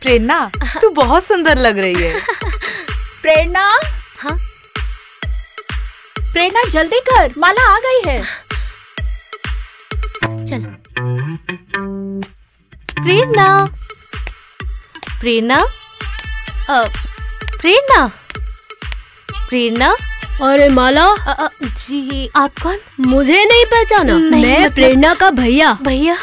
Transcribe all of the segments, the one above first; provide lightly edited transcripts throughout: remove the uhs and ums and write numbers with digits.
प्रेरणा, तू बहुत सुंदर लग रही है। प्रेरणा, हाँ प्रेरणा जल्दी कर, माला आ गई है। चल। प्रेरणा, प्रेरणा, प्रेरणा, प्रेरणा। अरे माला, जी आप कौन? मुझे नहीं पहचाना? नहीं, मैं मतलब... प्रेरणा का भैया। भैया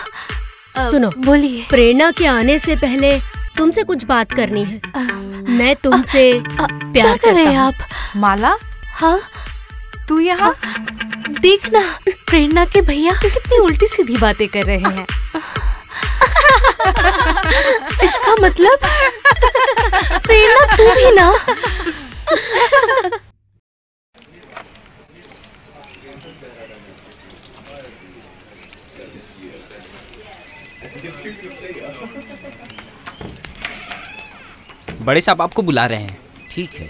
सुनो, बोलिए। प्रेरणा के आने से पहले तुमसे कुछ बात करनी है। मैं तुमसे प्यार कर रहे हैं हूँ। आप? माला, हाँ तू यहाँ? देखना, प्रेरणा के भैया कितनी उल्टी सीधी बातें कर रहे हैं। इसका मतलब प्रेरणा तू भी ना? बड़े साहब आपको बुला रहे हैं। ठीक है।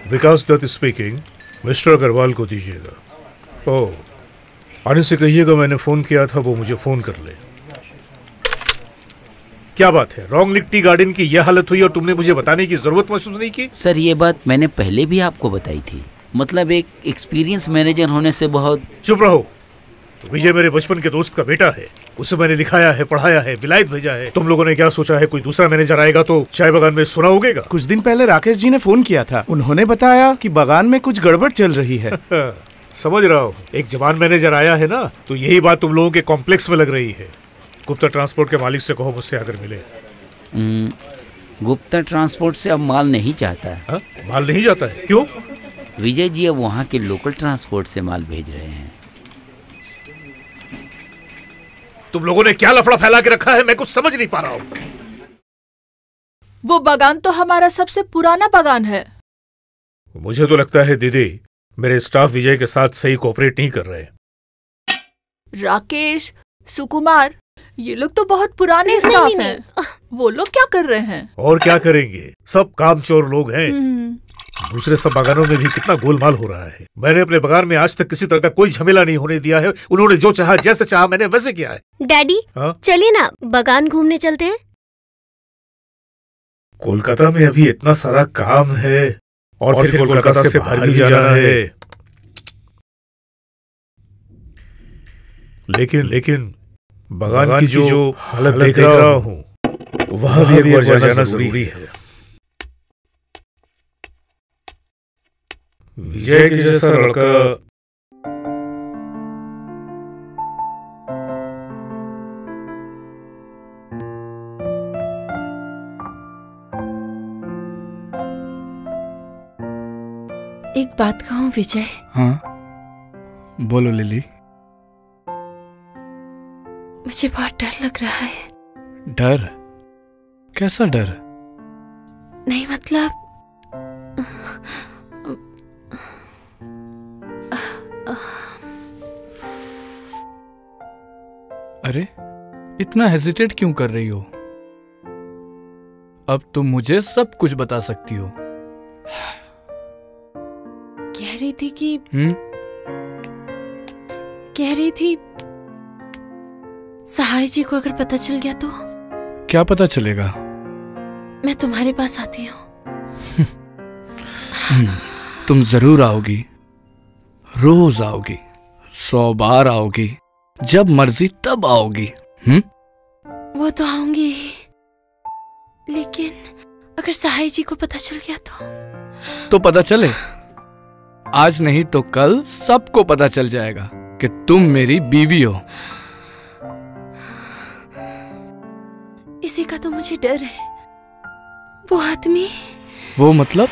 विकास दत्त स्पीकिंग। मिस्टर अग्रवाल को दीजिएगा। ओह, आने से कहिएगा मैंने फोन किया था, वो मुझे फोन कर ले। क्या बात है, रॉन्ग लिक टी गार्डन की यह हालत हुई और तुमने मुझे बताने की जरूरत महसूस नहीं की? सर ये बात मैंने पहले भी आपको बताई थी। मतलब एक एक्सपीरियंस मैनेजर होने से बहुत... चुप रहो। विजय मेरे बचपन के दोस्त का बेटा है, उसे मैंने लिखाया है, पढ़ाया है, विलायत भेजा है। तुम लोगों ने क्या सोचा है कोई दूसरा मैनेजर आएगा तो चाय बागान में सुना उगेगा? कुछ दिन पहले राकेश जी ने फोन किया था, उन्होंने बताया कि बागान में कुछ गड़बड़ चल रही है। समझ रहा हूँ। एक जवान मैनेजर आया है ना, तो यही बात तुम लोगों के कॉम्प्लेक्स में लग रही है। गुप्ता ट्रांसपोर्ट के मालिक से कहो मुझसे आकर मिले। गुप्ता ट्रांसपोर्ट से अब माल नहीं चाहता है। हा? माल नहीं जाता है? क्यों? विजय जी अब वहाँ के लोकल ट्रांसपोर्ट से माल भेज रहे हैं। तुम लोगों ने क्या लफड़ा फैला के रखा है, मैं कुछ समझ नहीं पा रहा हूँ। वो बागान तो हमारा सबसे पुराना बागान है। मुझे तो लगता है दीदी, मेरे स्टाफ विजय के साथ सही कोऑपरेट नहीं कर रहे। राकेश, सुकुमार, ये लोग तो बहुत पुराने स्टाफ हैं। वो लोग क्या कर रहे हैं? और क्या करेंगे, सब कामचोर लोग हैं। दूसरे सब बागानों में भी कितना गोलमाल हो रहा है। मैंने अपने बागान में आज तक किसी तरह का कोई झमेला नहीं होने दिया है। उन्होंने जो चाहा, जैसे चाहा, मैंने वैसे किया है। डैडी, चलिए ना बागान घूमने चलते हैं। कोलकाता में अभी इतना सारा काम है और फिर कोलकाता से बाहर भी जाना है। लेकिन बागान की जो हालत देख रहा हूँ, वह भी एक बार जाना जरूरी है। विजय के जैसा लड़का एक बात कहूँ विजय? हाँ बोलो लिली। मुझे बहुत डर लग रहा है। डर? कैसा डर? नहीं मतलब अरे इतना हेजिटेट क्यों कर रही हो? अब तुम मुझे सब कुछ बता सकती हो। कह रही थी कि सहाय जी को अगर पता चल गया तो? क्या पता चलेगा? मैं तुम्हारे पास आती हूँ। तुम जरूर आओगी, रोज आओगी, 100 बार आओगी, जब मर्जी तब आओगी। वो तो आऊंगी ही, लेकिन अगर सहाय जी को पता चल गया तो पता चले। आज नहीं तो कल सबको पता चल जाएगा कि तुम मेरी बीवी हो। इसी का तो मुझे डर है। वो आदमी, वो मतलब?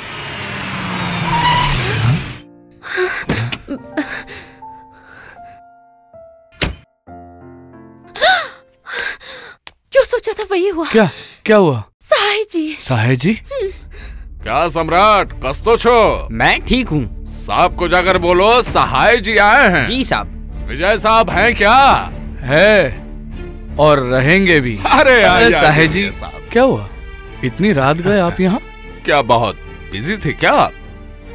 जो सोचा था वही हुआ। क्या हुआ? सहाय जी। सहाय जी? क्या सम्राट, कस्तो छो? मैं ठीक हूँ। साहब को जाकर बोलो सहाय जी आए हैं। जी साहब। विजय साहब हैं क्या? है और रहेंगे भी। अरे सहाय जी, क्या हुआ? इतनी रात गए आप यहाँ? क्या बहुत बिजी थे क्या आप?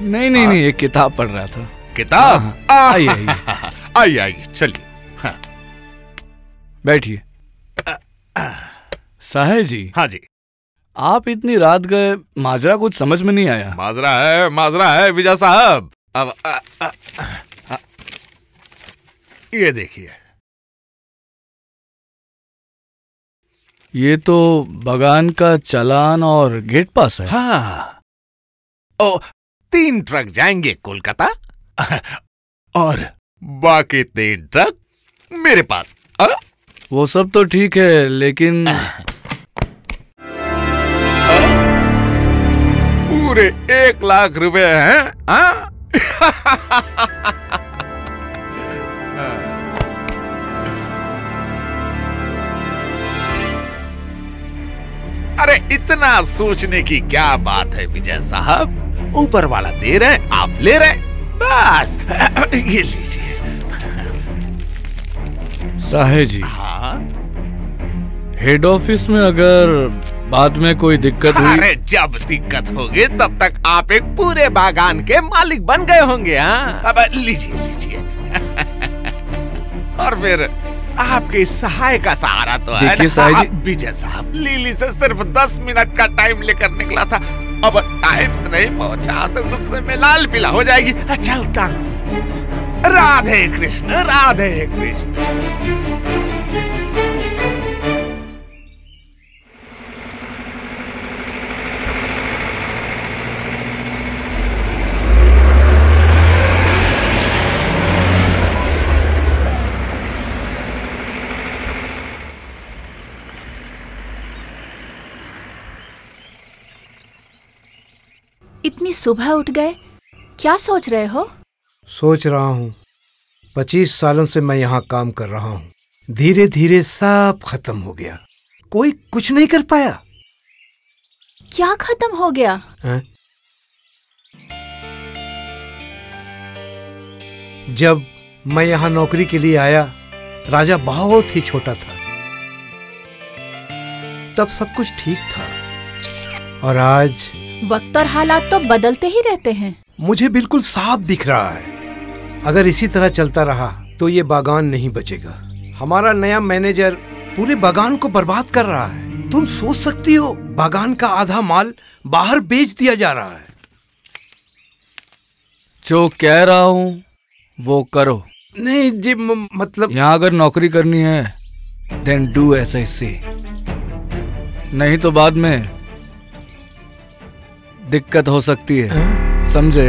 नहीं, एक किताब पढ़ रहा था। किताब? आइए आइए चलिए। बैठिए। साहेब जी। हाँ जी। आप इतनी रात गए, माजरा कुछ समझ में नहीं आया। माजरा है विजय साहब। अब ये देखिए, ये तो बगान का चालान और गेट पास है। हाँ। ओ, 3 ट्रक जाएंगे कोलकाता और बाकी 3 ट्रक मेरे पास। वो सब तो ठीक है, लेकिन पूरे 1 लाख रुपए हैं। हाँ? अरे इतना सोचने की क्या बात है विजय साहब, ऊपर वाला दे रहे हैं, आप ले रहे हैं, बस। ये लीजिए। साहेब जी। हाँ? हेड ऑफिस में अगर बाद में कोई दिक्कत हुई? अरे जब दिक्कत होगी तब तक आप एक पूरे बागान के मालिक बन गए होंगे। हाँ, अब लीजिए। और फिर आपके सहाय का सहारा तो है ना। विजय साहब लिली से सिर्फ 10 मिनट का टाइम लेकर निकला था, अब टाइम से नहीं पहुंचा तो गुस्से में लाल पीला हो जाएगी। चलता हूँ। राधे कृष्ण, राधे कृष्ण। इतनी सुबह उठ गए, क्या सोच रहे हो? सोच रहा हूँ 25 सालों से मैं यहाँ काम कर रहा हूँ, धीरे धीरे सब खत्म हो गया, कोई कुछ नहीं कर पाया। क्या खत्म हो गया? जब मैं यहाँ नौकरी के लिए आया, राजा बहुत ही छोटा था, तब सब कुछ ठीक था। और आज वक्त और हालात तो बदलते ही रहते हैं। मुझे बिल्कुल साफ दिख रहा है, अगर इसी तरह चलता रहा तो ये बागान नहीं बचेगा। हमारा नया मैनेजर पूरे बागान को बर्बाद कर रहा है। तुम सोच सकती हो, बागान का आधा माल बाहर बेच दिया जा रहा है। जो कह रहा हूँ वो करो। नहीं जी, मतलब यहाँ अगर नौकरी करनी है देन डू ऐसा ही, नहीं तो बाद में दिक्कत हो सकती है, समझे?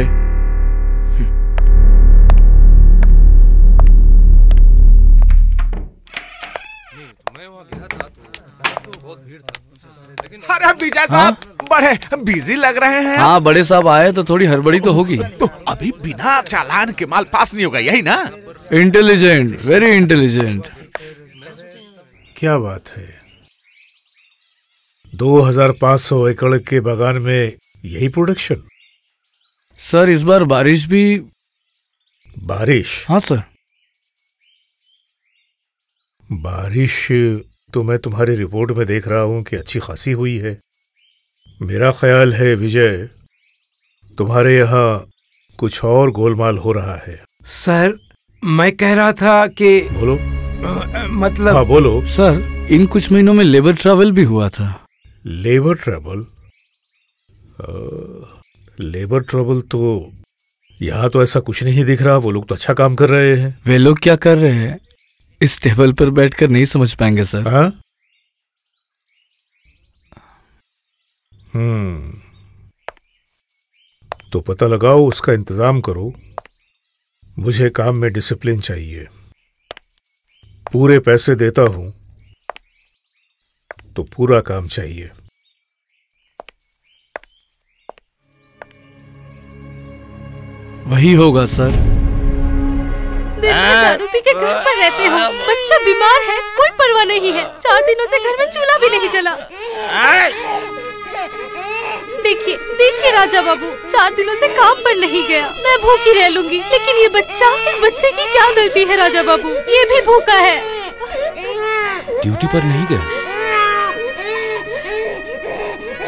अरे विजय साहब बड़े बिजी लग रहे हैं। हाँ, बड़े साहब आए तो थोड़ी हड़बड़ी तो होगी। तो अभी बिना चालान के माल पास नहीं होगा, यही ना? Intelligent, very intelligent. क्या बात है, 2500 एकड़ के बागान में यही प्रोडक्शन? सर इस बार बारिश भी। बारिश? हाँ सर। बारिश तो मैं तुम्हारी रिपोर्ट में देख रहा हूं कि अच्छी खासी हुई है। मेरा ख्याल है विजय, तुम्हारे यहाँ कुछ और गोलमाल हो रहा है। सर मैं कह रहा था कि बोलो। मतलब हाँ बोलो। सर इन कुछ महीनों में लेबर ट्रैवल भी हुआ था। Labour travel? लेबर ट्रबल तो यहाँ तो ऐसा कुछ नहीं दिख रहा, वो लोग तो अच्छा काम कर रहे हैं। वे लोग क्या कर रहे हैं इस टेबल पर बैठकर नहीं समझ पाएंगे सर। हाँ? तो पता लगाओ, उसका इंतजाम करो। मुझे काम में डिसिप्लिन चाहिए। पूरे पैसे देता हूं तो पूरा काम चाहिए। वही होगा सर। दिन भर दारू पी के घर पर रहते हो, बच्चा बीमार है, कोई परवाह नहीं है। 4 दिनों से घर में चूल्हा भी नहीं जला। देखिए देखिए राजा बाबू, 4 दिनों से काम पर नहीं गया। मैं भूखी रह लूंगी, लेकिन ये बच्चा, इस बच्चे की क्या गलती है राजा बाबू? ये भी भूखा है। ड्यूटी पर नहीं गया?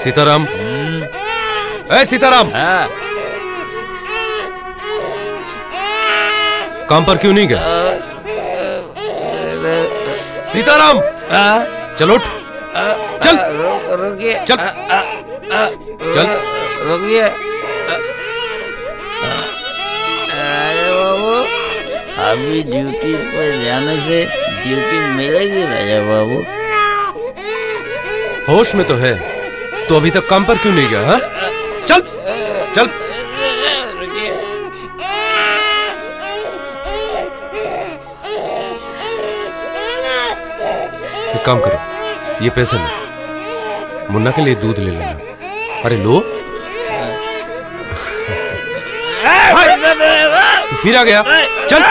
सीताराम, सीताराम, काम पर क्यों नहीं गया? सीताराम, चलो उठ, चल रुकिए, चल चल रुकिए। राजा बाबू, अभी ड्यूटी पर जाने से ड्यूटी मिलेगी राजा बाबू? होश में तो है, तो अभी तक काम पर क्यों नहीं गया? हाँ? चल चल। एक काम करो, ये पैसे लो, मुन्ना के लिए दूध ले लेना। अरे लो। तो फिर आ गया, चल।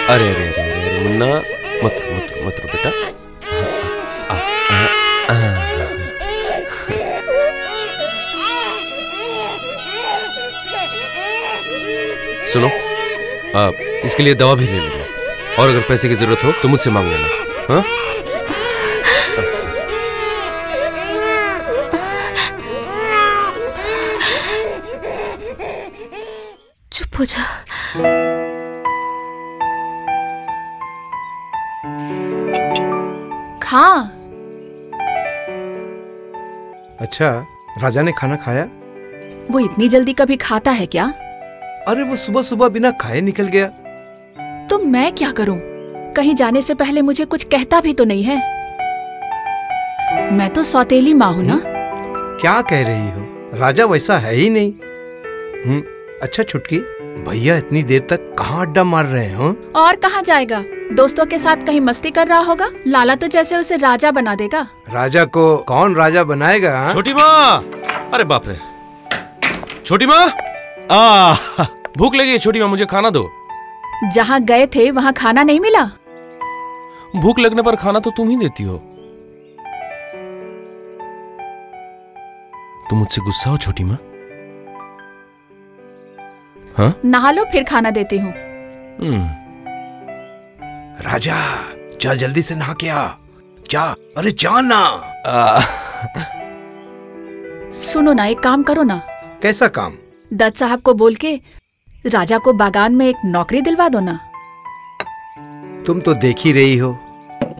अरे अरे अरे अरे मुन्ना, मत रो मत रो मत रो बेटा। सुनो, इसके लिए दवा भी ले लेना, और अगर पैसे की जरूरत हो तो मुझसे मांग लेना। हाँ? चुप हो जा। खा। अच्छा, राजा ने खाना खाया? वो इतनी जल्दी कभी खाता है क्या? अरे वो सुबह सुबह बिना खाए निकल गया। तो मैं क्या करूं? कहीं जाने से पहले मुझे कुछ कहता भी तो नहीं है। मैं तो सौतेली माँ हूं ना। क्या कह रही हो? राजा वैसा है ही नहीं। अच्छा छुटकी, भैया इतनी देर तक कहाँ अड्डा मार रहे हो? और कहाँ जाएगा? दोस्तों के साथ कहीं मस्ती कर रहा होगा। लाला तो जैसे उसे राजा बना देगा। राजा को कौन राजा बनाएगा? हा? छोटी माँ, अरे बाप रे, छोटी माँ, भूख लगी है छोटी माँ, मुझे खाना दो। जहाँ गए थे वहाँ खाना नहीं मिला? भूख लगने पर खाना तो तुम ही देती हो। तुम मुझसे गुस्सा हो छोटी माँ? हाँ? नहा लो फिर खाना देती हूँ। राजा, जा जल्दी से नहा के आ। जा, अरे जा ना। सुनो ना, एक काम करो ना। कैसा काम? दत्त साहब को बोल के राजा को बागान में एक नौकरी दिलवा दो ना। तुम तो देख ही रही हो,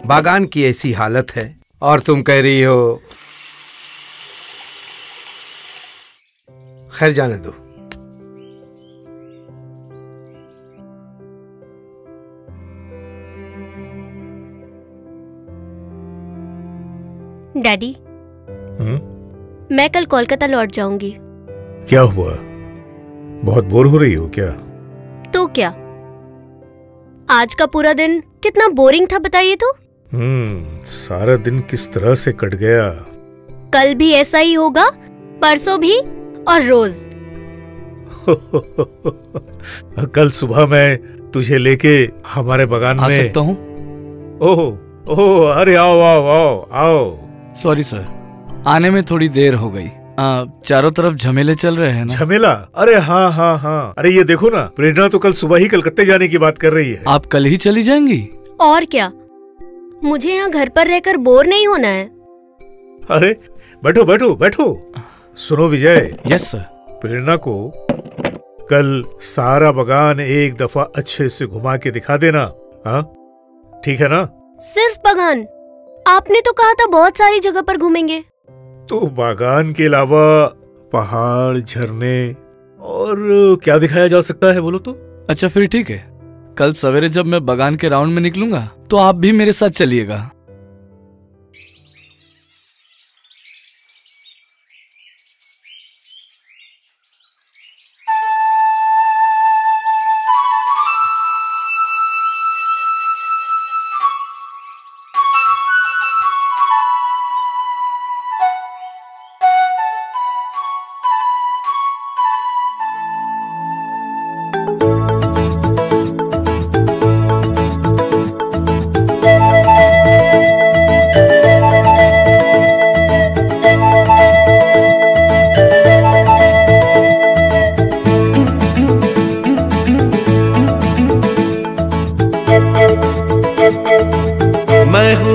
बागान की ऐसी हालत है, और तुम कह रही हो। खैर जाने दो। डैडी, मैं कल कोलकाता लौट जाऊंगी। क्या हुआ? बहुत बोर हो रही हो क्या? तो क्या, आज का पूरा दिन कितना बोरिंग था बताइए तो। सारा दिन किस तरह से कट गया। कल भी ऐसा ही होगा, परसों भी, और रोज। कल सुबह मैं तुझे लेके हमारे बागान आ में सकता हूँ? ओह, अरे आओ आओ आओ आओ। सॉरी सर, आने में थोड़ी देर हो गई। चारों तरफ झमेले चल रहे हैं ना। झमेला? अरे हाँ हाँ हाँ, अरे ये देखो ना, प्रेरणा तो कल सुबह ही कलकत्ते जाने की बात कर रही है। आप कल ही चली जाएंगी? और क्या, मुझे यहाँ घर पर रहकर बोर नहीं होना है। अरे बैठो बैठो बैठो। सुनो विजय। Yes sir. प्रेरणा को कल सारा बागान एक दफा अच्छे से घुमा के दिखा देना। हाँ ठीक है ना? सिर्फ बागान? आपने तो कहा था बहुत सारी जगह पर घूमेंगे। तो बागान के अलावा पहाड़, झरने और क्या दिखाया जा सकता है बोलो तो? अच्छा फिर ठीक है, कल सवेरे जब मैं बागान के राउंड में निकलूंगा तो आप भी मेरे साथ चलिएगा।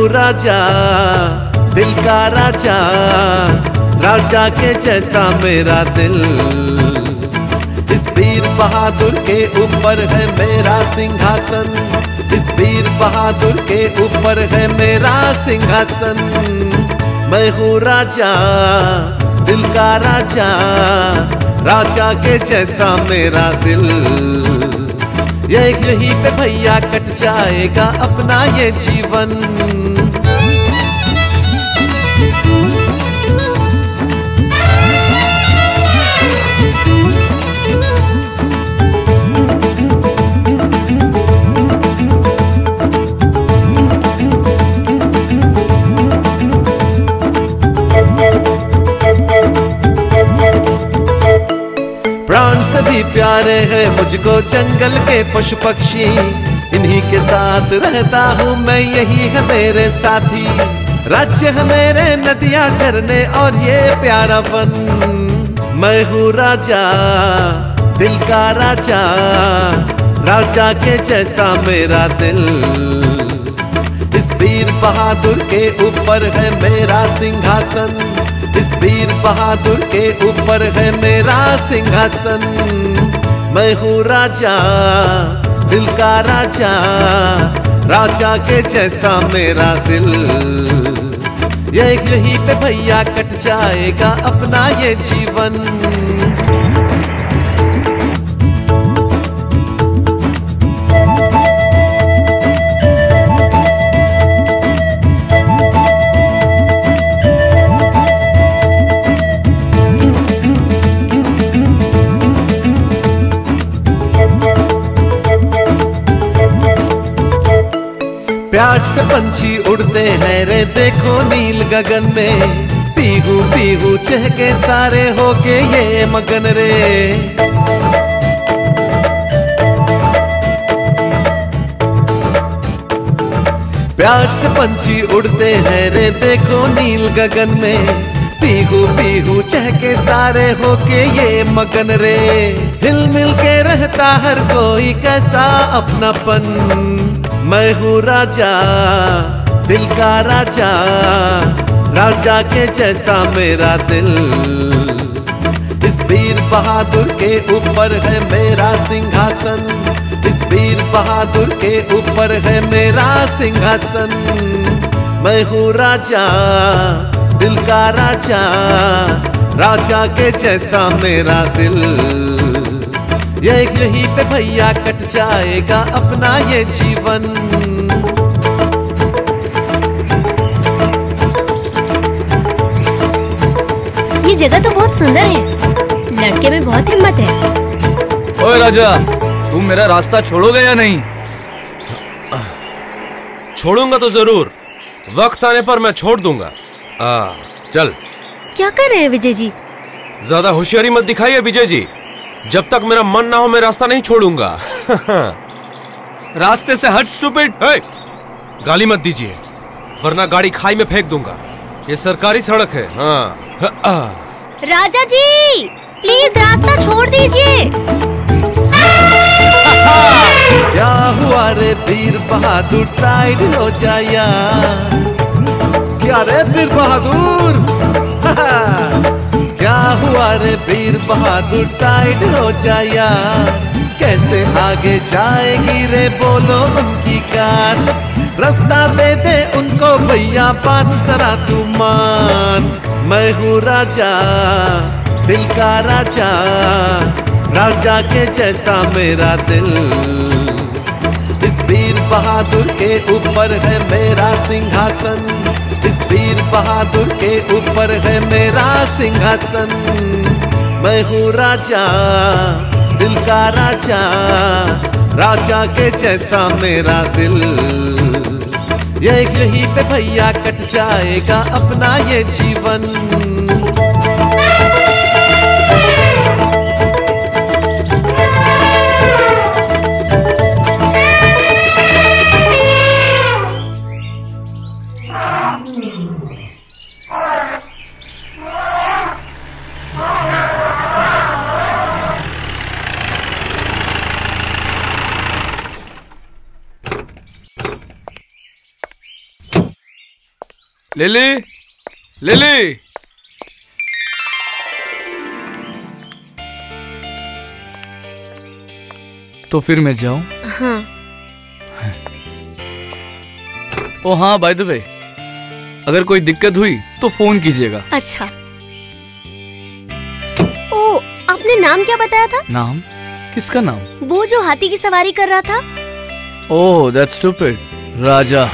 राजा, दिल का राजा, राजा के जैसा मेरा दिल। इस वीर बहादुर के ऊपर है मेरा सिंहासन, इस वीर बहादुर के ऊपर है मेरा सिंहासन। मैं हूँ राजा, दिल का राजा, राजा के जैसा मेरा दिल। यहीं पे भैया कट जाएगा अपना ये जीवन। प्राण से भी प्यारे हैं मुझको जंगल के पशु पक्षी, इन्हीं के साथ रहता हूँ मैं, यही है मेरे साथी। राज्य है मेरे नदियाँ झरने और ये प्यारा वन। मैं हूँ राजा, दिल का राजा, राजा के जैसा मेरा दिल। इस वीर बहादुर के ऊपर है मेरा सिंहासन, इस वीर बहादुर के ऊपर है मेरा सिंहासन। मैं हूँ राजा, दिल का राजा, राजा के जैसा मेरा दिल। यहीं पे भैया कट जाएगा अपना ये जीवन। प्यार से पंछी उड़ते हैं रे देखो नील गगन में, पीहू पीहू चहके सारे होके ये मगन रे। प्यार से पंछी उड़ते हैं रे देखो नील गगन में, पीहू पीहू चहके सारे होके ये मगन रे। हिल मिल के रहता हर कोई कैसा अपनापन। मैं हूँ राजा, दिल का राजा, राजा के जैसा मेरा दिल। इस वीर बहादुर के ऊपर है मेरा सिंहासन, इस वीर बहादुर के ऊपर है मेरा सिंहासन। मैं हूँ राजा, दिल का राजा, राजा के जैसा मेरा दिल। यहीं पे भैया कट जाएगा अपना ये जीवन। ये जगह तो बहुत सुंदर है, लड़के में बहुत हिम्मत है। ओए राजा, तुम मेरा रास्ता छोड़ोगे या नहीं? छोड़ूंगा तो जरूर, वक्त आने पर मैं छोड़ दूंगा। चल। क्या कर रहे हैं विजय जी? ज्यादा होशियारी मत दिखाइए विजय जी, जब तक मेरा मन ना हो मैं रास्ता नहीं छोड़ूंगा। रास्ते से हट स्टूपिड। गाली मत दीजिए वरना गाड़ी खाई में फेंक दूंगा, ये सरकारी सड़क है। हाँ। राजा जी प्लीज रास्ता छोड़ दीजिए। क्या हुआ रे वीर बहादुर, साइड हो जा यार। क्या रे वीर बहादुर, क्या हुआ रे वीर बहादुर, साइड हो जा यार। कैसे आगे जाएगी रे बोलो उनकी कार, रास्ता दे दे उनको भैया, बात जरा तू मान। मैं हूँ राजा, दिल का राजा, राजा के जैसा मेरा दिल। इस वीर बहादुर के ऊपर है मेरा सिंहासन, इस वीर बहादुर के ऊपर है मेरा सिंहासन। मैं हूँ राजा, दिल का राजा, राजा के जैसा मेरा दिल। यहीं पे भैया कट जाएगा अपना ये जीवन। लिली, लिली, तो फिर मैं जाऊं? हाँ। ओ हाँ, बाय द वे, अगर कोई दिक्कत हुई तो फोन कीजिएगा। अच्छा। ओ, आपने नाम क्या बताया था? नाम? किसका नाम? वो जो हाथी की सवारी कर रहा था। ओह, दैट्स स्टूपिड। राजा।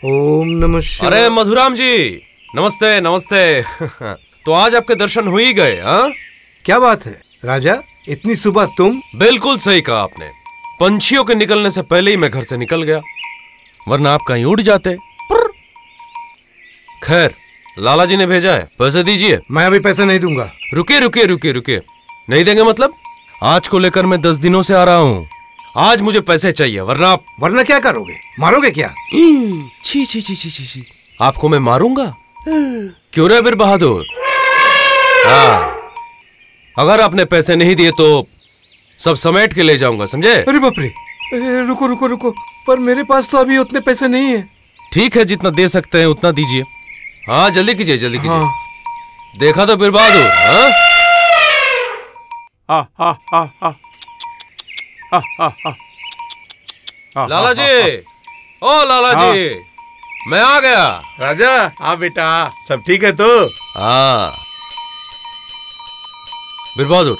ओम नमः शिवाय। अरे मधुराम जी, नमस्ते नमस्ते। तो आज आपके दर्शन हो ही गए, हाँ? क्या बात है राजा, इतनी सुबह तुम? बिल्कुल सही कहा आपने। पंछियों के निकलने से पहले ही मैं घर से निकल गया, वरना आप कहीं उड़ जाते। खैर, लाला जी ने भेजा है, पैसे दीजिए। मैं अभी पैसे नहीं दूंगा। रुकिए रुकिए रुकिए रुकिए, नहीं देंगे मतलब? आज को लेकर मैं 10 दिनों से आ रहा हूँ। आज मुझे पैसे चाहिए, वरना आप... वरना क्या करोगे? मारोगे क्या? छी छी छी छी छी, आपको मैं मारूंगा? क्यों रे बीर बहादुर? हाँ, अगर आपने पैसे नहीं दिए तो सब समेट के ले जाऊंगा, समझे? अरे बाप रे, रुको रुको रुको, पर मेरे पास तो अभी उतने पैसे नहीं है। ठीक है, जितना दे सकते हैं उतना दीजिए। हाँ, जल्दी कीजिए जल्दी कीजिए। हाँ। देखा तो बीर बहादुर, लाला जी, ओ लाला जी, मैं आ गया। राजा, हाँ बेटा, सब ठीक है तो? हाँ। बीर बहादुर,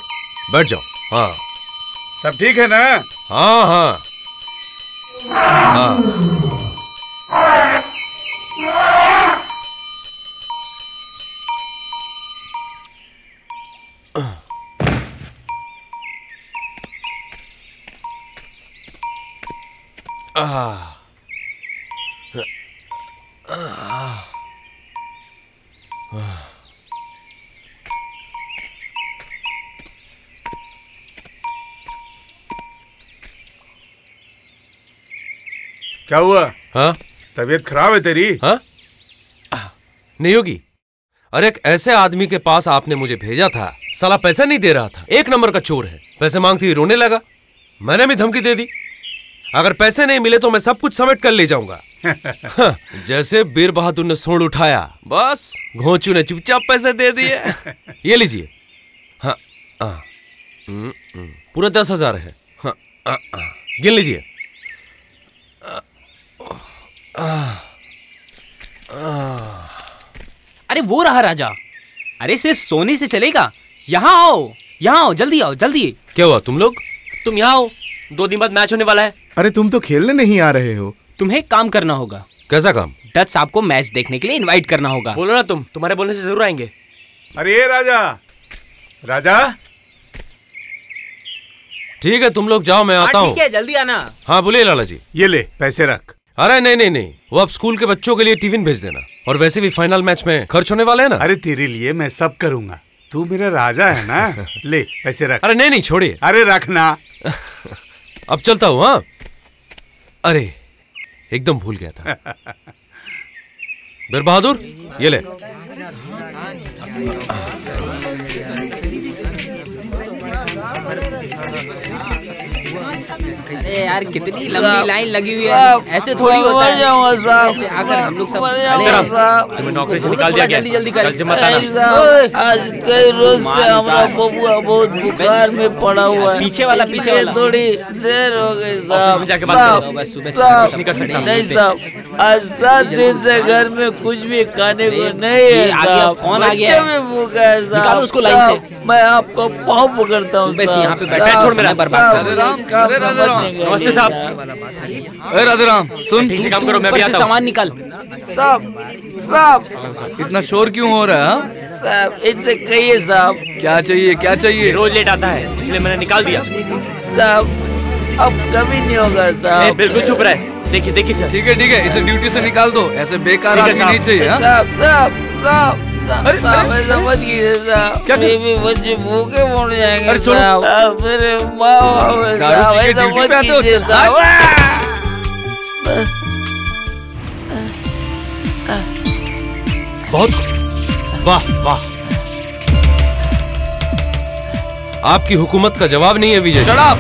बैठ जाओ। हाँ, सब ठीक है ना? हाँ हाँ हाँ। क्या हुआ? हाँ? तबीयत खराब है तेरी? हाँ? नहीं होगी। अरे एक ऐसे आदमी के पास आपने मुझे भेजा था, साला पैसा नहीं दे रहा था, 1 नंबर का चोर है। पैसे मांगती हुई रोने लगा, मैंने भी धमकी दे दी, अगर पैसे नहीं मिले तो मैं सब कुछ समेट कर ले जाऊंगा। हाँ, जैसे बीर बहादुर ने सूंड उठाया, बस घोंचू ने चुपचाप पैसे दे दिए। ये लीजिए। हाँ, पूरे 10,000 है। हाँ, गिन लीजिए। अरे वो रहा राजा। अरे सिर्फ सोने से चलेगा? यहाँ आओ, यहाँ आओ, जल्दी आओ जल्दी। क्या हुआ तुम लोग? तुम यहाँ आओ, 2 दिन बाद मैच होने वाला है। अरे तुम तो खेलने नहीं आ रहे हो। तुम्हें काम करना होगा। कैसा काम? डच साहब को मैच देखने के लिए इनवाइट करना होगा। बोलो ना तुम, तुम्हारे बोलने से जरूर आएंगे। अरे राजा, राजा। ठीक है, तुम लोग जाओ, मैं आता हूँ। ठीक है, जल्दी आना। हाँ बोलिए लाला जी। ये ले पैसे रख। अरे नहीं नहीं नहीं, वो अब स्कूल के बच्चों के लिए टिफिन भेज देना, और वैसे भी फाइनल मैच में खर्च होने वाले हैं ना। अरे तेरे लिए मैं सब करूंगा, तू मेरा राजा है ना। ले पैसे रख। अरे नहीं नहीं, छोड़िए। अरे रखना। अब चलता हूँ। हाँ, अरे एकदम भूल गया था। बीर बहादुर, ये ले। अरे यार, कितनी लंबी लाइन लगी हुई है, ऐसे थोड़ी होता है। ऐसे अगर हम लोग सब तुम्हें नौकरी से निकाल दिया गया। जल्दी जल्दी कर। आज कई रोज से हमारा बबुआ बहुत बुखार में पड़ा हुआ है। पीछे वाला थोड़ी देर हो गई साहब। जाके बात करो। साहब नहीं साहब, आज 7 दिन से घर में कुछ भी खाने को नहीं है साहब। कौन आ गया? में भूखा है साहब। निकालो उसको लाइन से। मैं आपको पाँव पकड़ता हूँ। यहाँ पे बैठा, छोड़ मेरा बर्बाद कर। नमस्ते साहब। अरे राधेराम, सुन, ठीक से काम करो, मैं भी आता हूँ। सामान निकाल। साहब इतना शोर क्यों हो रहा है? साहब इनसे कहिए साहब। क्या चाहिए क्या चाहिए? रोज लेट आता है, इसलिए मैंने निकाल दिया। साहब अब कभी नहीं होगा साहब। बिल्कुल चुप रहे। देखिए देखिए सर। ठीक है, इसे ड्यूटी से निकाल दो। ऐसे बेकार आदमी नहीं चाहिए। साहब साहब ऐसा मत कीजिए साहब। क्या बच्चे भूखे मर जाएंगे साहब। मेरे माँ बाप साहब, ऐसा मत कीजिए साहब। बहुत वाह वाह, आपकी हुकूमत का जवाब नहीं है विजय। Shut up!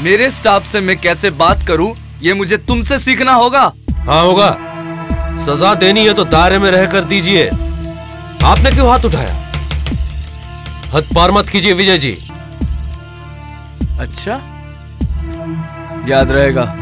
मेरे स्टाफ से मैं कैसे बात करूं, ये मुझे तुमसे सीखना होगा। हाँ होगा। सजा देनी है तो दायरे में रहकर दीजिए। आपने क्यों हाथ उठाया? हद पार मत कीजिए विजय जी। अच्छा, याद रहेगा।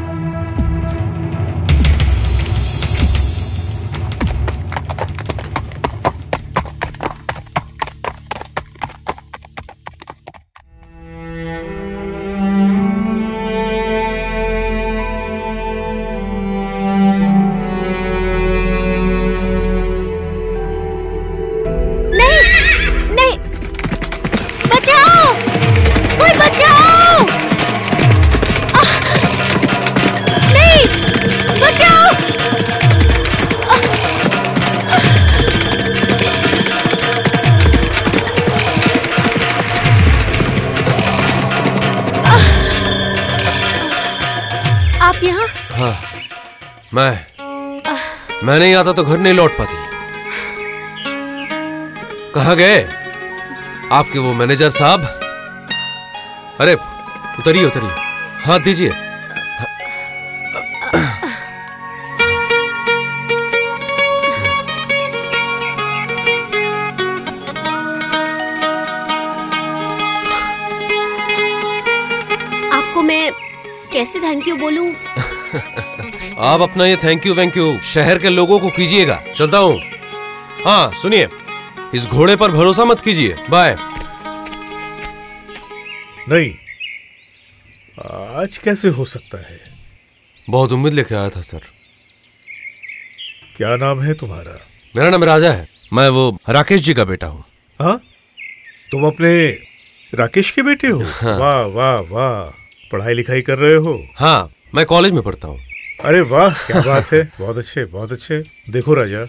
मैं नहीं आता तो घर नहीं लौट पाती। कहाँ गए आपके वो मैनेजर साहब? अरे उतरिए उतरिए, हाथ दीजिए। आपको मैं कैसे थैंक यू बोलूं? आप अपना ये थैंक यू शहर के लोगों को कीजिएगा। चलता हूँ। हाँ सुनिए, इस घोड़े पर भरोसा मत कीजिए। बाय। नहीं, आज कैसे हो सकता है? बहुत उम्मीद लेके आया था सर। क्या नाम है तुम्हारा? मेरा नाम राजा है। मैं वो राकेश जी का बेटा हूँ। हाँ, तुम अपने राकेश के बेटे हो? हाँ। वाह वाह वाह, पढ़ाई लिखाई कर रहे हो? हाँ, मैं कॉलेज में पढ़ता हूँ। अरे वाह, क्या बात है। बहुत अच्छे बहुत अच्छे। देखो राजा,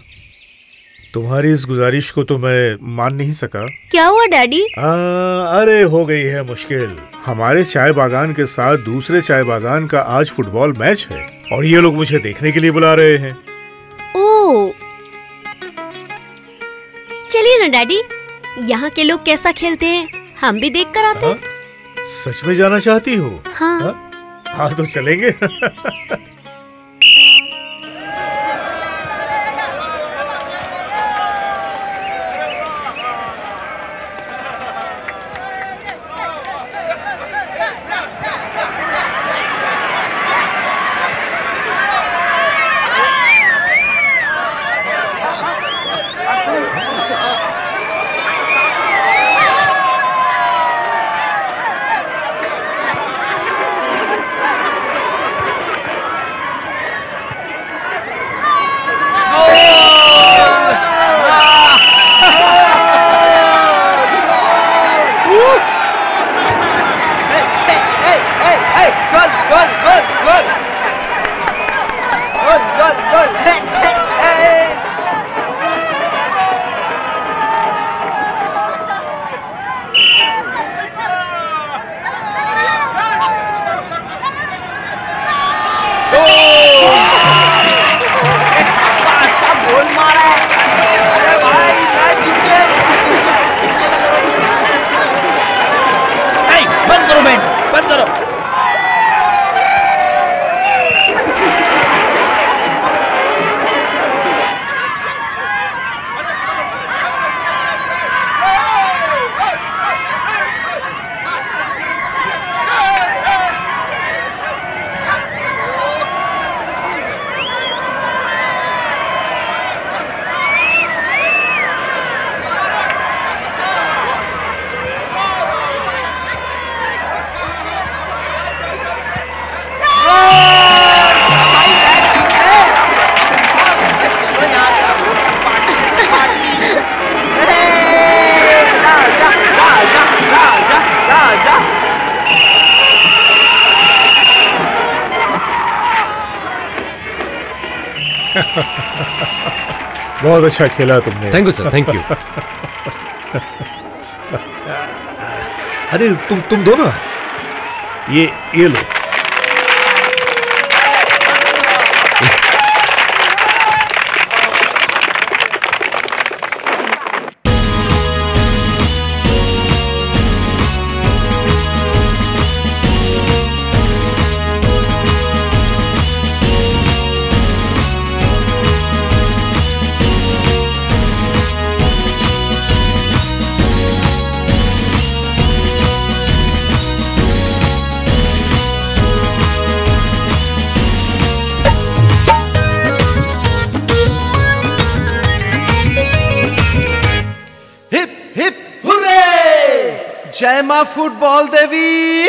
तुम्हारी इस गुजारिश को तो मैं मान नहीं सका। क्या हुआ डैडी? अरे हो गई है मुश्किल। हमारे चाय बागान के साथ दूसरे चाय बागान का आज फुटबॉल मैच है और ये लोग मुझे देखने के लिए बुला रहे हैं। ओह, चलिए ना डैडी, यहाँ के लोग कैसा खेलते हैं हम भी देख कर आते हैं। सच में जाना चाहती हो? हाँ। हाँ तो चलेंगे। बहुत अच्छा खेला तुमने। Thank you sir, thank you. अरे तुम दो ना, ये लो। जय माँ फुटबॉल देवी,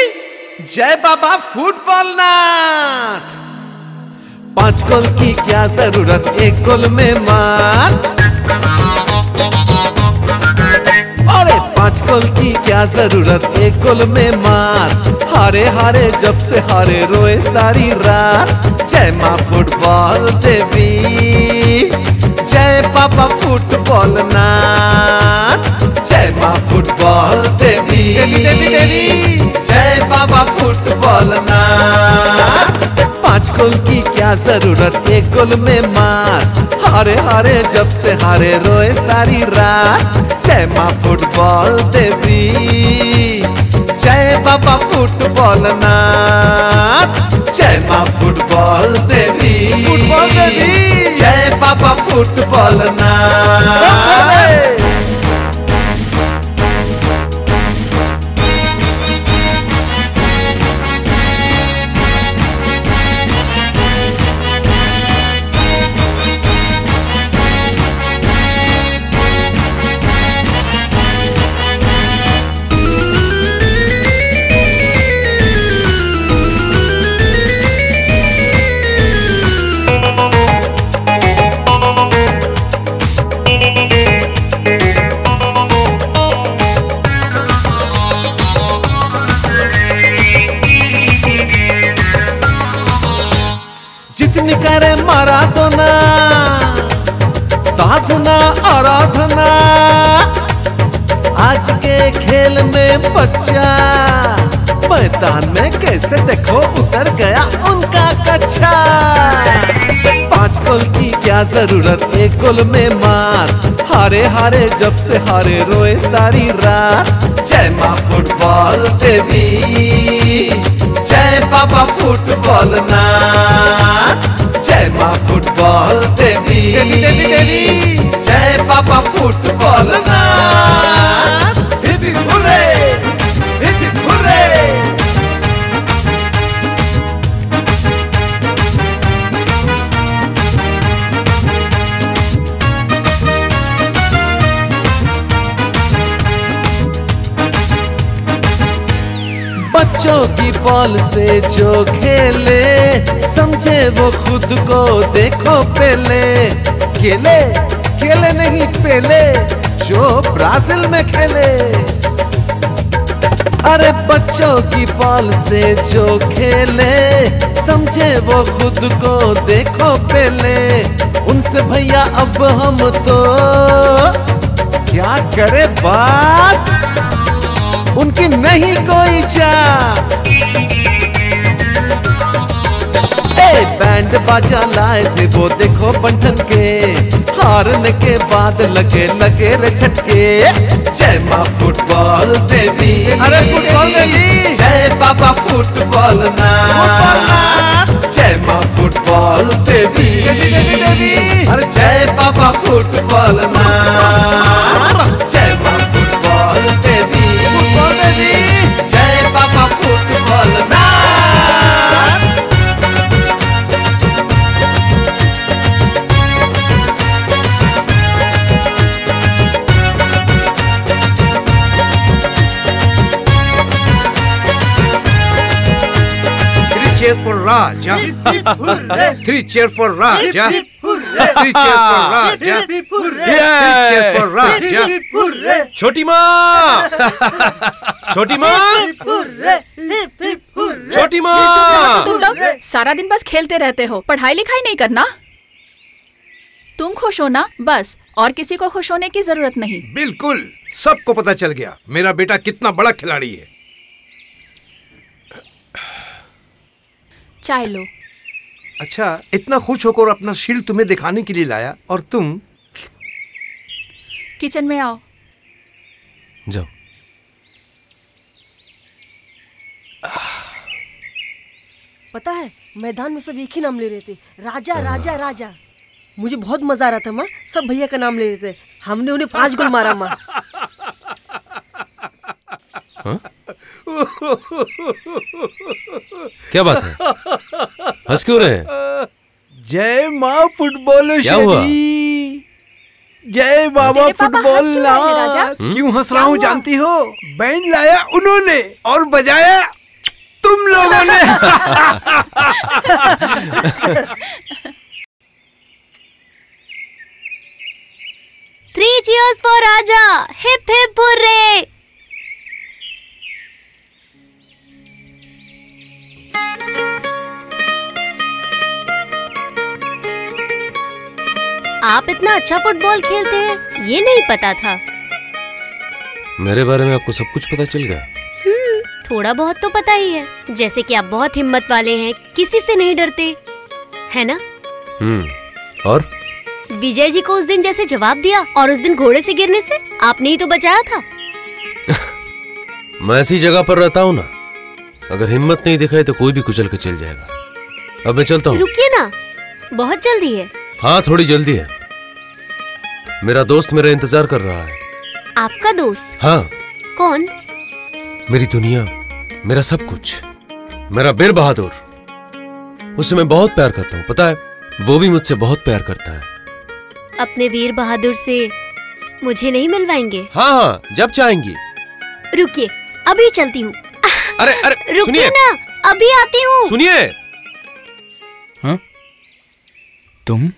जय बाबा फुटबॉल नाथ। 5 गोल की क्या जरूरत, 1 गोल में मार। अरे 5 गोल की क्या जरूरत, 1 गोल में मार। हारे हारे जब से हारे रोए सारी रात। जय माँ फुटबॉल देवी, जय बाबा फुटबॉल नाथ। जय माँ फुटबॉल देवी, देवी देवी देवी, जय बाबा फुटबॉल नाथ। 5 गोल की क्या जरूरत, 1 गोल में मार। हारे हारे जब से हारे रोए सारी रात। जय माँ फुटबॉल देवी, जय बाबा फुटबॉल नाथ। जय माँ फुटबॉल देवी, फुटबॉल देवी, जय बाबा फुटबॉल नाथ। जितनी करे माराडोना, साधना आराधना। आज के खेल में बच्चा मैदान में कैसे देखो उतर गया उनका कच्चा। 5 गोल की क्या जरूरत, 1 गोल में मार। हारे हारे जब से हारे रोए सारी रात। जय माँ फुटबॉल देवी, जय बाबा फुटबॉल नाथ। जय माँ फुटबॉल देवी, देवी देवी देवी, जय बाबा फुटबॉल नाथ। Hip hip hurray, hip hip hurray. बच्चों की बॉल से जो खेले, समझे वो खुद को देखो पहले। खेले खेले नहीं पहले, जो ब्राजील में खेले। अरे बच्चों की बॉल से जो खेले, समझे वो खुद को देखो पहले। उनसे भैया अब हम तो क्या करे बात, उनकी नहीं कोई चाह। बैंड बाजा लाए थे वो देखो बंठन के, हारने के बाद लगे लगे रे झटके। जय माँ फुटबॉल देवी, अरे फुटबॉल देवी, जय बाबा फुटबॉल नाथ। जय माँ फुटबॉल देवी, देवी देवी, अरे जय बाबा फुटबॉल नाथ। जय माँ फुटबॉल देवी, फुटबॉल देवी, जय बाबा फुटबॉल नाथ। cheers for Raja. 3 cheers for Raja. 3 cheers for Raja. 3 cheers for Raja. छोटी माँ, छोटी माँ, छोटी माँ। तुम लोग सारा दिन बस खेलते रहते हो, पढ़ाई लिखाई नहीं करना। तुम खुश हो ना बस, और किसी को खुश होने की जरूरत नहीं। बिल्कुल, सबको पता चल गया मेरा बेटा कितना बड़ा खिलाड़ी है। चाय लो। अच्छा, इतना खुश होकर अपना शील्ड तुम्हें दिखाने के लिए लाया, और तुम किचन में आओ। जाओ। पता है मैदान में सब एक ही नाम ले रहे थे, राजा राजा राजा। मुझे बहुत मजा आ रहा था माँ, सब भैया का नाम ले रहे थे। हमने उन्हें 5 गोल मारा माँ। क्या बात है, हंस क्यों रहे हैं? जय माँ फुटबॉल क्या हुआ? जय बाबा तेरे पापा फुटबॉल हंस क्यों रहे हैं, राजा? नाथ। क्यों हंस रहा क्या हूँ हुआ? जानती हो? बैंड लाया उन्होंने और बजाया तुम लोगों ने। Three cheers for Raja, hip hip hurray. आप इतना अच्छा फुटबॉल खेलते हैं ये नहीं पता था। मेरे बारे में आपको सब कुछ पता चल गया? थोड़ा बहुत तो पता ही है, जैसे कि आप बहुत हिम्मत वाले हैं, किसी से नहीं डरते, है ना? और विजय जी को उस दिन जैसे जवाब दिया और उस दिन घोड़े से गिरने से आपने ही तो बचाया था। मैं ऐसी जगह पर रहता हूँ ना, अगर हिम्मत नहीं दिखाई तो कोई भी कुचल के चल जाएगा। अब मैं चलता हूँ। रुकिए ना, बहुत जल्दी है। हाँ थोड़ी जल्दी है, मेरा दोस्त मेरा इंतजार कर रहा है। आपका दोस्त? हाँ। कौन? मेरी दुनिया, मेरा सब कुछ, मेरा बीर बहादुर। उससे मैं बहुत प्यार करता हूँ, पता है? वो भी मुझसे बहुत प्यार करता है। अपने वीर बहादुर से मुझे नहीं मिलवाएंगे? हाँ हाँ, जब चाहेंगी। रुकिए, अभी चलती हूँ। अरे अरे रुकिए ना, अभी आती हूँ। सुनिए। हाँ? तुम?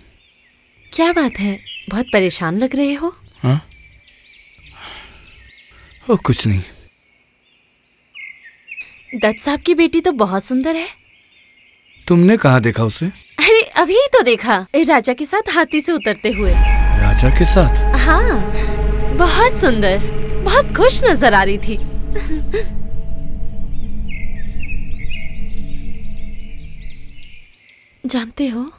क्या बात है, बहुत परेशान लग रहे हो? हाँ? ओ कुछ नहीं। दत्त साहब की बेटी तो बहुत सुंदर है। तुमने कहाँ देखा उसे? अरे अभी ही तो देखा, राजा के साथ हाथी से उतरते हुए। राजा के साथ? हाँ, बहुत सुंदर, बहुत खुश नजर आ रही थी। जानते हो,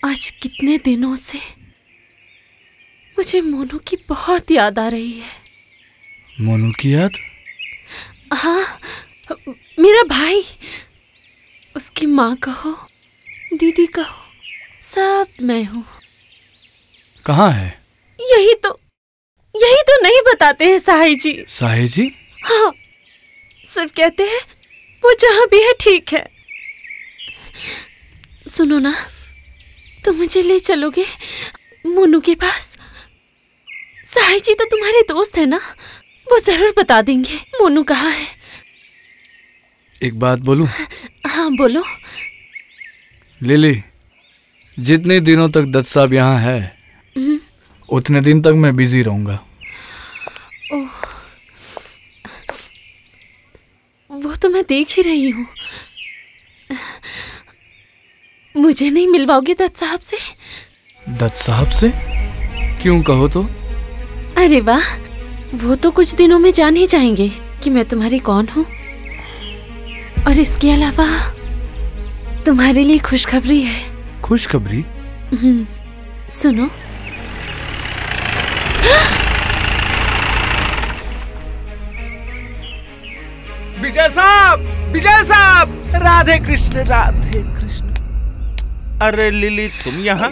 आज कितने दिनों से मुझे मोनू की बहुत याद आ रही है। मोनू की याद? हाँ, मेरा भाई, उसकी माँ कहो, दीदी कहो, सब मैं हूँ। कहाँ है? यही तो नहीं बताते हैं साहिब जी। साहिब जी? हाँ, सिर्फ कहते हैं वो जहाँ भी है ठीक है। सुनो ना, तुम मुझे ले चलोगे मोनू के पास? साहिब जी तो तुम्हारे दोस्त है ना, वो जरूर बता देंगे मोनू कहाँ है। एक बात बोलूं? हाँ बोलो। लिली, जितने दिनों तक दत्त साहब यहाँ है उतने दिन तक मैं बिजी रहूंगा। वो तो मैं देख ही रही हूँ। मुझे नहीं मिलवाओगे दत्त साहब से? दत्त साहब से? क्यों कहो तो? अरे वाह, वो तो कुछ दिनों में जान ही जाएंगे कि मैं तुम्हारी कौन हूँ। और इसके अलावा तुम्हारे लिए खुशखबरी है। खुशखबरी? सुनो। विजय साहब, विजय साहब, राधे कृष्ण, राधे कृष्ण। अरे लिली, तुम यहाँ?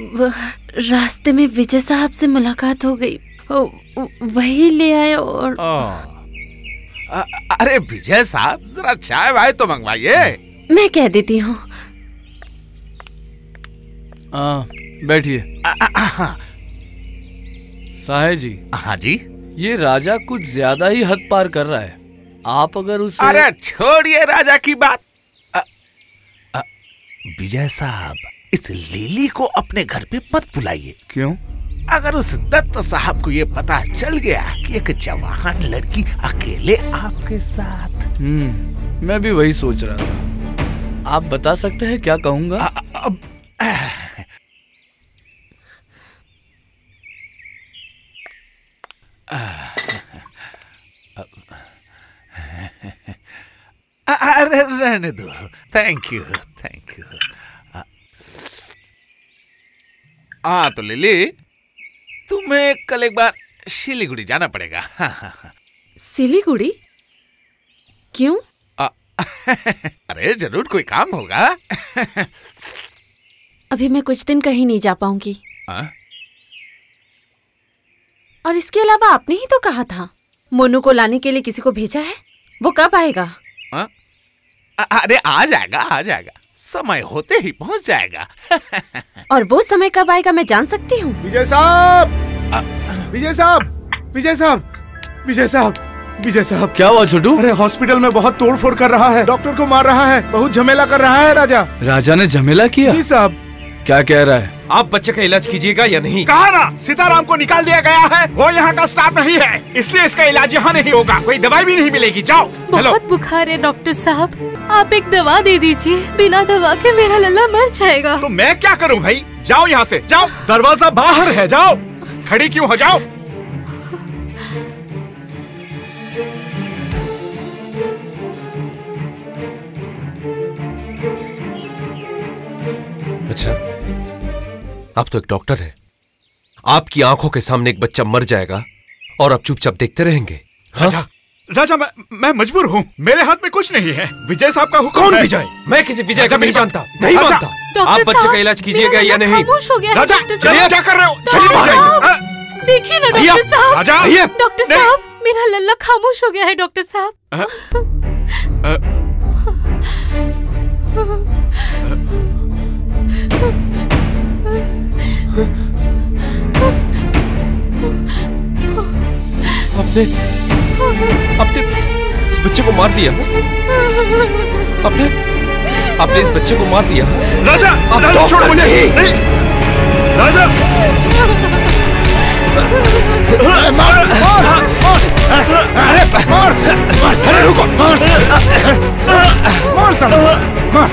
रास्ते में विजय साहब से मुलाकात हो गई, वही ले आए। और अरे विजय साहब, जरा चाय वाय तो मंगवाइए। मैं कह देती हूँ। बैठिए। साहिब जी। हाँ जी। ये राजा कुछ ज्यादा ही हद पार कर रहा है, आप अगर उसे... अरे छोड़िए राजा की बात। विजय साहब, इस लिली को अपने घर पे मत बुलाइए। क्यों? अगर उस दत्त साहब को ये पता चल गया कि एक जवान लड़की अकेले आपके साथ... मैं भी वही सोच रहा था। आप बता सकते हैं क्या कहूँगा? अरे रहने दो। Thank you, thank you. तो लिली, तुम्हें कल एक बार सिलीगुड़ी जाना पड़ेगा। सिलीगुड़ी? क्यों? अरे जरूर कोई काम होगा। अभी मैं कुछ दिन कहीं नहीं जा पाऊंगी। और इसके अलावा आपने ही तो कहा था मोनू को लाने के लिए किसी को भेजा है, वो कब आएगा? अरे आ जाएगा, आ जाएगा, समय होते ही पहुंच जाएगा। और वो समय कब आएगा मैं जान सकती हूँ? विजय साहब, विजय साहब, विजय साहब, विजय साहब, विजय साहब। क्या हुआ छोटू? अरे हॉस्पिटल में बहुत तोड़फोड़ कर रहा है, डॉक्टर को मार रहा है, बहुत झमेला कर रहा है राजा। राजा ने झमेला किया? जी साहब। क्या कह रहा है? आप बच्चे का इलाज कीजिएगा या नहीं? कहा ना, सीताराम को निकाल दिया गया है, वो यहाँ का स्टाफ नहीं है, इसलिए इसका इलाज यहाँ नहीं होगा, कोई दवाई भी नहीं मिलेगी। जाओ चलो। बहुत बुखार है डॉक्टर साहब, आप एक दवा दे दीजिए, बिना दवा के मेरा लल्ला मर जाएगा। तो मैं क्या करूँ भाई? जाओ यहाँ से, जाओ, दरवाजा बाहर है, जाओ। खड़ी क्यों हो, जाओ। अच्छा, आप तो एक डॉक्टर है, आपकी आंखों के सामने एक बच्चा मर जाएगा और आप चुपचाप देखते रहेंगे? राजा, राजा मैं मजबूर हूँ, मेरे हाथ में कुछ नहीं है, विजय साहब का हुक्म। कौन है। विजय? मैं किसी विजय को नहीं जानता, नहीं राजा, मानता। आप बच्चे का इलाज कीजिएगा या नहीं? खामोश हो गया है राजा, डॉक्टर साहब। क्या कर रहे हो? चलिए बाहर। देखिए ना भैया, डॉक्टर साहब, राजा, भैया, डॉक्टर साहब, मेरा लल्ला खामोश हो गया है डॉक्टर साहब। आपने इस बच्चे को मार दिया? आपने इस बच्चे को मार दिया? राजा, राजा छोड़ मुझे। नहीं, राजा। अरे रुको, मार साला, मार।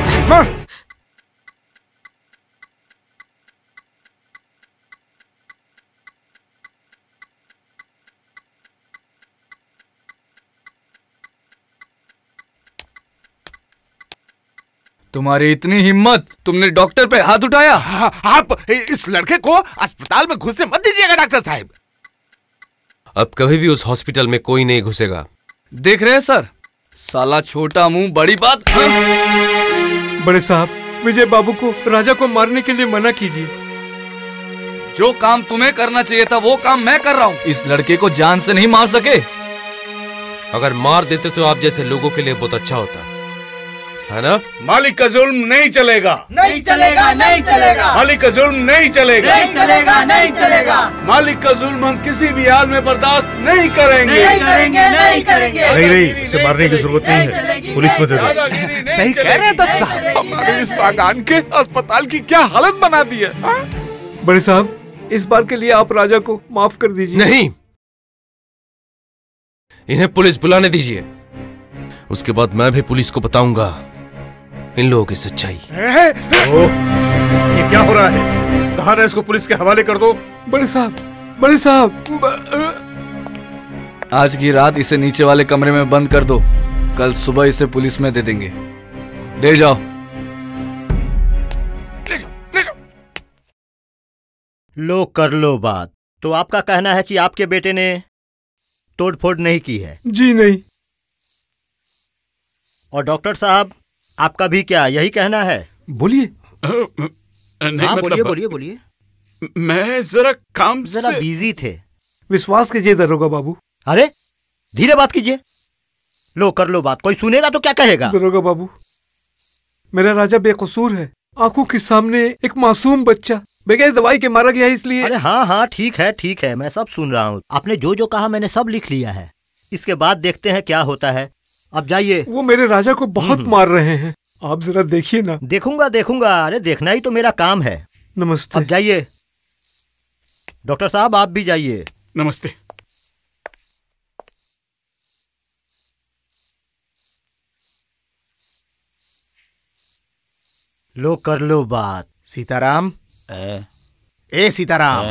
तुम्हारी इतनी हिम्मत, तुमने डॉक्टर पे हाथ उठाया? आप इस लड़के को अस्पताल में घुसने मत दीजिएगा डॉक्टर साहब। अब कभी भी उस हॉस्पिटल में कोई नहीं घुसेगा। देख रहे हैं सर, साला छोटा मुंह बड़ी बात। बड़े साहब, विजय बाबू को राजा को मारने के लिए मना कीजिए। जो काम तुम्हें करना चाहिए था वो काम मैं कर रहा हूँ। इस लड़के को जान से नहीं मार सके। अगर मार देते तो आप जैसे लोगों के लिए बहुत अच्छा होता है ना? मालिक का जुल्म नहीं चलेगा, नहीं चलेगा, नहीं चलेगा। मालिक का जुल्म नहीं चलेगा, नहीं चलेगा, नहीं चलेगा। मालिक का जुल्म हम किसी भी हाल में बर्दाश्त नहीं करेंगे, नहीं करेंगे, नहीं करेंगे। नहीं, इसे मारने की जरूरत नहीं है, पुलिस में दे दो। सही कह रहे हैं दत्त साहब, हमारे इस बागान के अस्पताल की क्या हालत बना दी है। बड़े साहब, इस बार के लिए आप राजा को माफ कर दीजिए। नहीं, इन्हें पुलिस बुलाने दीजिए, उसके बाद मैं भी पुलिस को बताऊंगा इन लोगों की सच्चाई। ये क्या हो रहा है? कहा ना इसको पुलिस के हवाले कर दो। बड़े साहब, बड़े साहब, आज की रात इसे नीचे वाले कमरे में बंद कर दो, कल सुबह इसे पुलिस में दे देंगे। ले जाओ। लो कर लो बात। तो आपका कहना है कि आपके बेटे ने तोड़फोड़ नहीं की है? जी नहीं। और डॉक्टर साहब, आपका भी क्या यही कहना है? बोलिए। नहीं, हाँ, बोलिए बोलिए बोलिए। मैं जरा काम जरा बिजी थे। विश्वास कीजिए दरोगा बाबू। अरे धीरे बात कीजिए। लो कर लो बात, कोई सुनेगा तो क्या कहेगा? दरोगा बाबू, मेरा राजा बेकसूर है, आंखों के सामने एक मासूम बच्चा बगैर दवाई के मारा गया है, इसलिए। अरे हाँ, ठीक है, मैं सब सुन रहा हूँ। आपने जो जो कहा मैंने सब लिख लिया है, इसके बाद देखते हैं क्या होता है। अब जाइए। वो मेरे राजा को बहुत मार रहे हैं, आप जरा देखिए ना। देखूंगा। अरे देखना ही तो मेरा काम है। नमस्ते। अब जाइए। डॉक्टर साहब आप भी जाइए। नमस्ते। लो कर लो बात। सीताराम, ए सीताराम,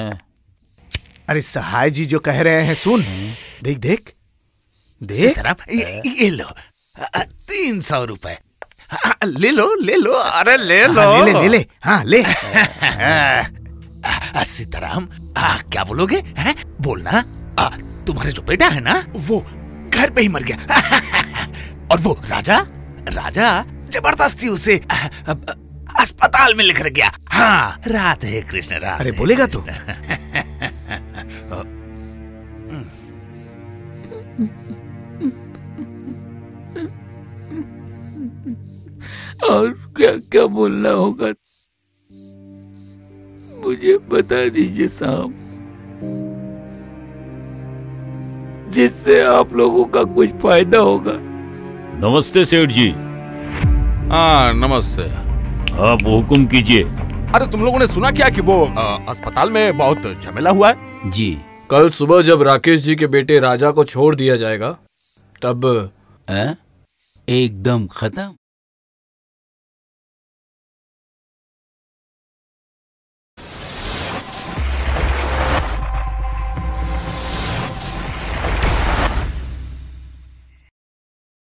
अरे सहाय जी जो कह रहे हैं सुन। देख देख देख। सीताराम, ये लो 300 रुपए। ले लो। अरे ले लो। ले। हाँ ले। सीताराम, क्या बोलोगे? बोलना। तुम्हारे जो बेटा है ना, वो घर पे ही मर गया। और वो राजा जबरदस्ती उसे अस्पताल में लेकर गया। हाँ, राधे कृष्ण राधे। अरे बोलेगा तो। और क्या क्या बोलना होगा मुझे बता दीजिए साहब। जिससे आप लोगों का कुछ फायदा होगा। नमस्ते सेठ जी। हाँ नमस्ते। आप हुक्म कीजिए। अरे तुम लोगों ने सुना क्या कि वो अस्पताल में बहुत झमेला हुआ है? जी, कल सुबह जब राकेश जी के बेटे राजा को छोड़ दिया जाएगा तब एकदम खत्म।